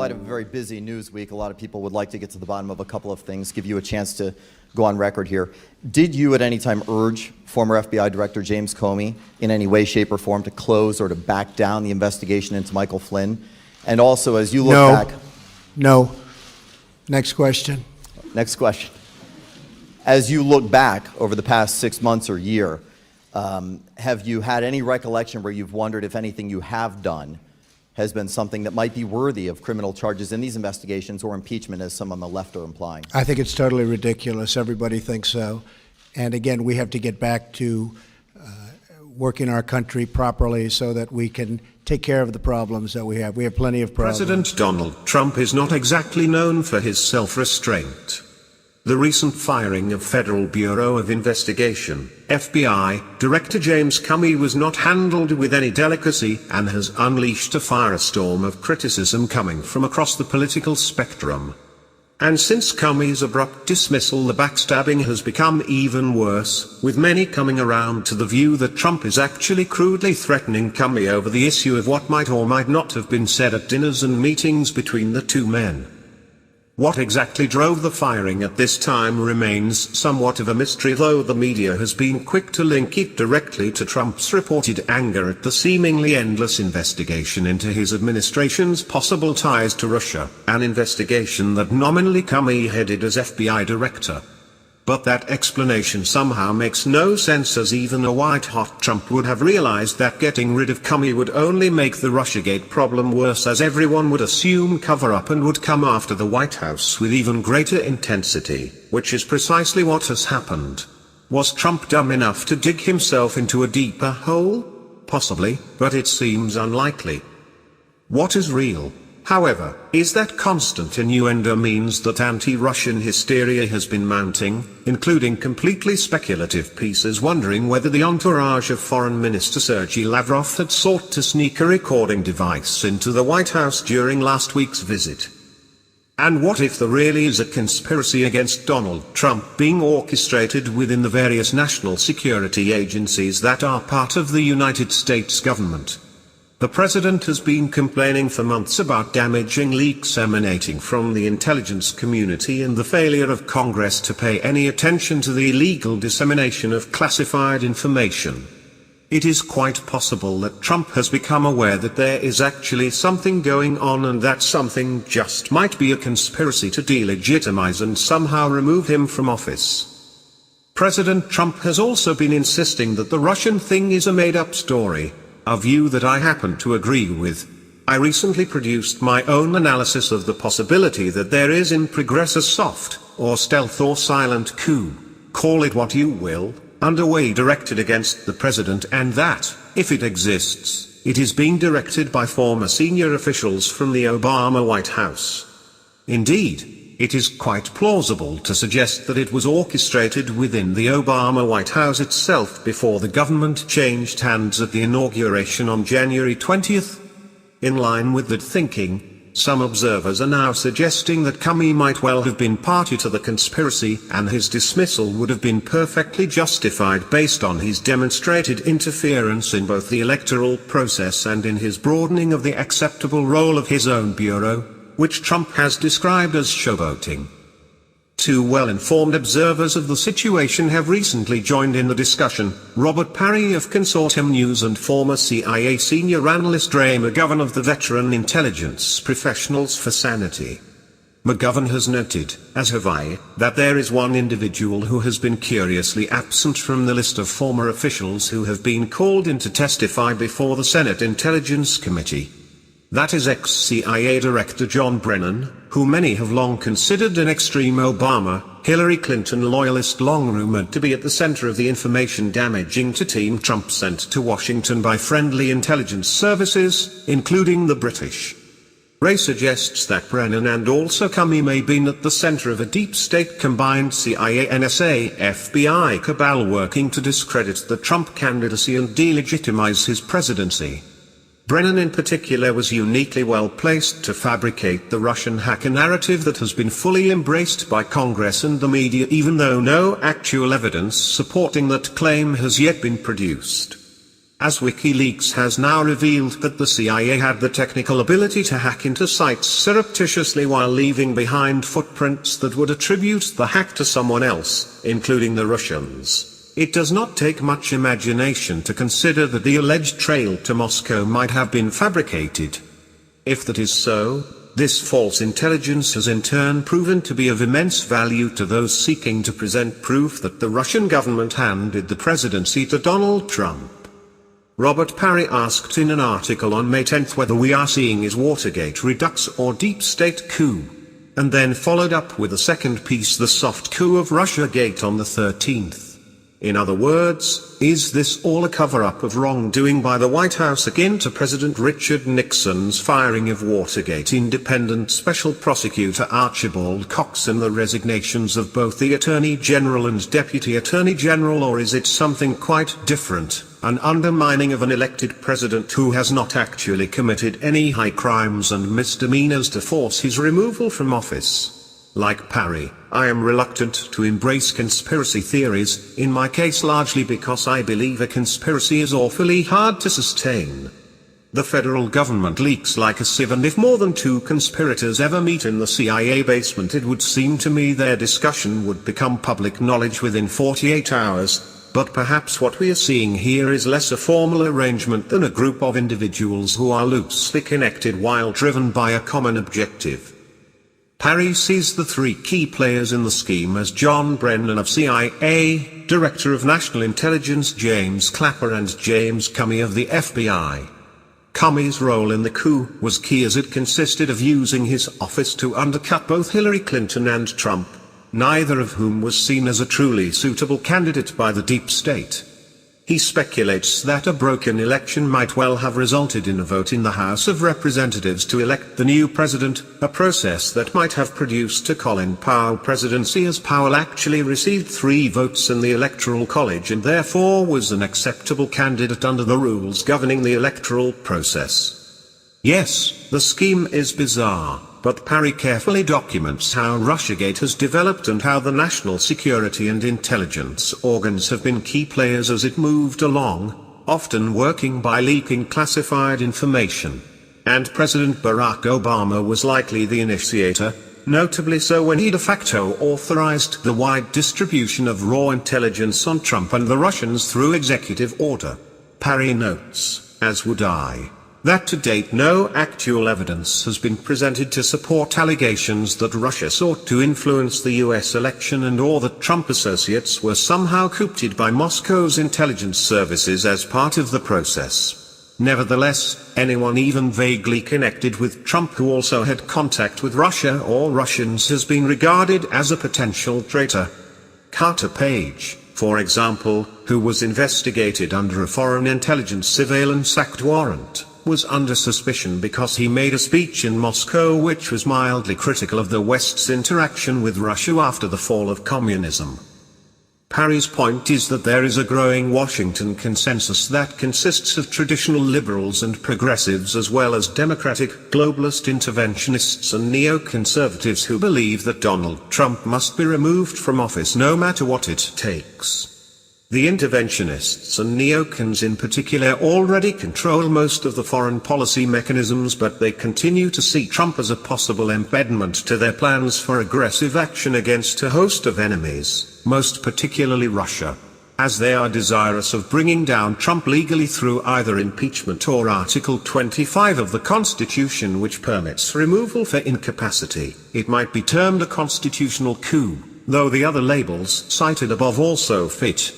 light of a very busy news week, a lot of people would like to get to the bottom of a couple of things, give you a chance to go on record here. Did you at any time urge former FBI Director James Comey in any way, shape, or form to close or to back down the investigation into Michael Flynn? And also, as you look back... No. Next question. Next question. As you look back over the past 6 months or year, have you had any recollection where you've wondered if anything you have done has been something that might be worthy of criminal charges in these investigations or impeachment, as some on the left are implying? I think it's totally ridiculous. Everybody thinks so. And again, we have to get back to working our country properly so that we can take care of the problems that we have. We have plenty of problems. President Donald Trump is not exactly known for his self-restraint. The recent firing of Federal Bureau of Investigation, FBI, Director James Comey was not handled with any delicacy and has unleashed a firestorm of criticism coming from across the political spectrum. And since Comey's abrupt dismissal, the backstabbing has become even worse, with many coming around to the view that Trump is actually crudely threatening Comey over the issue of what might or might not have been said at dinners and meetings between the two men. What exactly drove the firing at this time remains somewhat of a mystery, though the media has been quick to link it directly to Trump's reported anger at the seemingly endless investigation into his administration's possible ties to Russia, an investigation that nominally Comey headed as FBI director. But that explanation somehow makes no sense, as even a white-hot Trump would have realized that getting rid of Comey would only make the Russiagate problem worse, as everyone would assume cover-up and would come after the White House with even greater intensity, which is precisely what has happened. Was Trump dumb enough to dig himself into a deeper hole? Possibly, but it seems unlikely. What is real, however, is that constant innuendo means that anti-Russian hysteria has been mounting, including completely speculative pieces wondering whether the entourage of Foreign Minister Sergei Lavrov had sought to sneak a recording device into the White House during last week's visit. And what if there really is a conspiracy against Donald Trump being orchestrated within the various national security agencies that are part of the United States government? The president has been complaining for months about damaging leaks emanating from the intelligence community and the failure of Congress to pay any attention to the illegal dissemination of classified information. It is quite possible that Trump has become aware that there is actually something going on, and that something just might be a conspiracy to delegitimize and somehow remove him from office. President Trump has also been insisting that the Russian thing is a made-up story, a view that I happen to agree with. I recently produced my own analysis of the possibility that there is in progress a soft, or stealth or silent coup, call it what you will, underway directed against the president, and that, if it exists, it is being directed by former senior officials from the Obama White House. Indeed, it is quite plausible to suggest that it was orchestrated within the Obama White House itself before the government changed hands at the inauguration on January 20th. In line with that thinking, some observers are now suggesting that Comey might well have been party to the conspiracy, and his dismissal would have been perfectly justified based on his demonstrated interference in both the electoral process and in his broadening of the acceptable role of his own bureau, which Trump has described as showboating. Two well-informed observers of the situation have recently joined in the discussion: Robert Parry of Consortium News and former CIA senior analyst Ray McGovern of the Veteran Intelligence Professionals for Sanity. McGovern has noted, as have I, that there is one individual who has been curiously absent from the list of former officials who have been called in to testify before the Senate Intelligence Committee. That is ex-CIA Director John Brennan, who many have long considered an extreme Obama, Hillary Clinton loyalist, long rumored to be at the center of the information damaging to Team Trump sent to Washington by friendly intelligence services, including the British. Ray suggests that Brennan and also Comey may have been at the center of a deep state combined CIA, NSA, FBI cabal working to discredit the Trump candidacy and delegitimize his presidency. Brennan in particular was uniquely well placed to fabricate the Russian hacker narrative that has been fully embraced by Congress and the media, even though no actual evidence supporting that claim has yet been produced. as WikiLeaks has now revealed that the CIA had the technical ability to hack into sites surreptitiously while leaving behind footprints that would attribute the hack to someone else, including the Russians. It does not take much imagination to consider that the alleged trail to Moscow might have been fabricated. If that is so, this false intelligence has in turn proven to be of immense value to those seeking to present proof that the Russian government handed the presidency to Donald Trump. Robert Parry asked in an article on May 10 whether we are seeing is Watergate redux or deep state coup, and then followed up with a second piece, the soft coup of Russiagate on the 13th. In other words, is this all a cover-up of wrongdoing by the White House akin to President Richard Nixon's firing of Watergate independent special prosecutor Archibald Cox and the resignations of both the Attorney General and Deputy Attorney General, or is it something quite different, an undermining of an elected president who has not actually committed any high crimes and misdemeanors to force his removal from office? Like Parry, I am reluctant to embrace conspiracy theories, in my case largely because I believe a conspiracy is awfully hard to sustain. The federal government leaks like a sieve, and if more than two conspirators ever meet in the CIA basement, it would seem to me their discussion would become public knowledge within 48 hours. But perhaps what we are seeing here is less a formal arrangement than a group of individuals who are loosely connected while driven by a common objective. Parry sees the three key players in the scheme as John Brennan of CIA, Director of National Intelligence James Clapper, and James Comey of the FBI. Comey's role in the coup was key, as it consisted of using his office to undercut both Hillary Clinton and Trump, neither of whom was seen as a truly suitable candidate by the deep state. He speculates that a broken election might well have resulted in a vote in the House of Representatives to elect the new president, a process that might have produced a Colin Powell presidency, as Powell actually received 3 votes in the Electoral College and therefore was an acceptable candidate under the rules governing the electoral process. Yes, the scheme is bizarre, but Parry carefully documents how Russiagate has developed and how the national security and intelligence organs have been key players as it moved along, often working by leaking classified information. And President Barack Obama was likely the initiator, notably so when he de facto authorized the wide distribution of raw intelligence on Trump and the Russians through executive order. Parry notes, as would I, that to date no actual evidence has been presented to support allegations that Russia sought to influence the US election and/or that Trump associates were somehow coopted by Moscow's intelligence services as part of the process. Nevertheless, anyone even vaguely connected with Trump who also had contact with Russia or Russians has been regarded as a potential traitor. Carter Page, for example, who was investigated under a Foreign Intelligence Surveillance Act warrant, was under suspicion because he made a speech in Moscow which was mildly critical of the West's interaction with Russia after the fall of communism. Parry's point is that there is a growing Washington consensus that consists of traditional liberals and progressives as well as democratic, globalist interventionists and neoconservatives who believe that Donald Trump must be removed from office no matter what it takes. The interventionists and neocons in particular already control most of the foreign policy mechanisms, but they continue to see Trump as a possible embedment to their plans for aggressive action against a host of enemies, most particularly Russia, as they are desirous of bringing down Trump legally through either impeachment or Article 25 of the Constitution, which permits removal for incapacity. It might be termed a constitutional coup, though the other labels cited above also fit.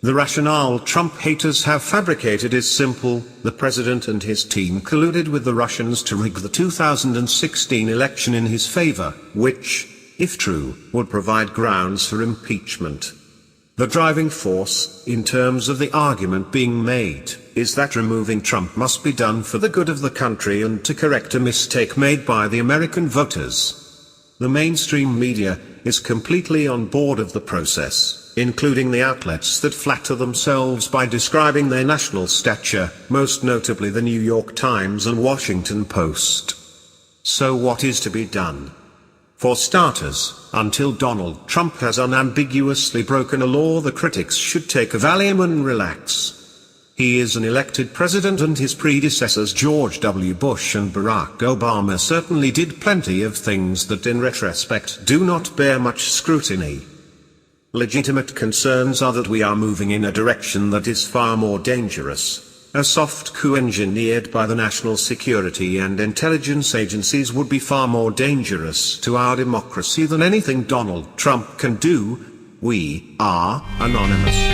The rationale Trump haters have fabricated is simple: the president and his team colluded with the Russians to rig the 2016 election in his favor, which, if true, would provide grounds for impeachment. The driving force, in terms of the argument being made, is that removing Trump must be done for the good of the country and to correct a mistake made by the American voters. The mainstream media is completely on board of the process, including the outlets that flatter themselves by describing their national stature, most notably the New York Times and Washington Post. So what is to be done? For starters, until Donald Trump has unambiguously broken a law, the critics should take a Valium and relax. He is an elected president, and his predecessors George W. Bush and Barack Obama certainly did plenty of things that in retrospect do not bear much scrutiny. Legitimate concerns are that we are moving in a direction that is far more dangerous. A soft coup engineered by the national security and intelligence agencies would be far more dangerous to our democracy than anything Donald Trump can do. We are anonymous.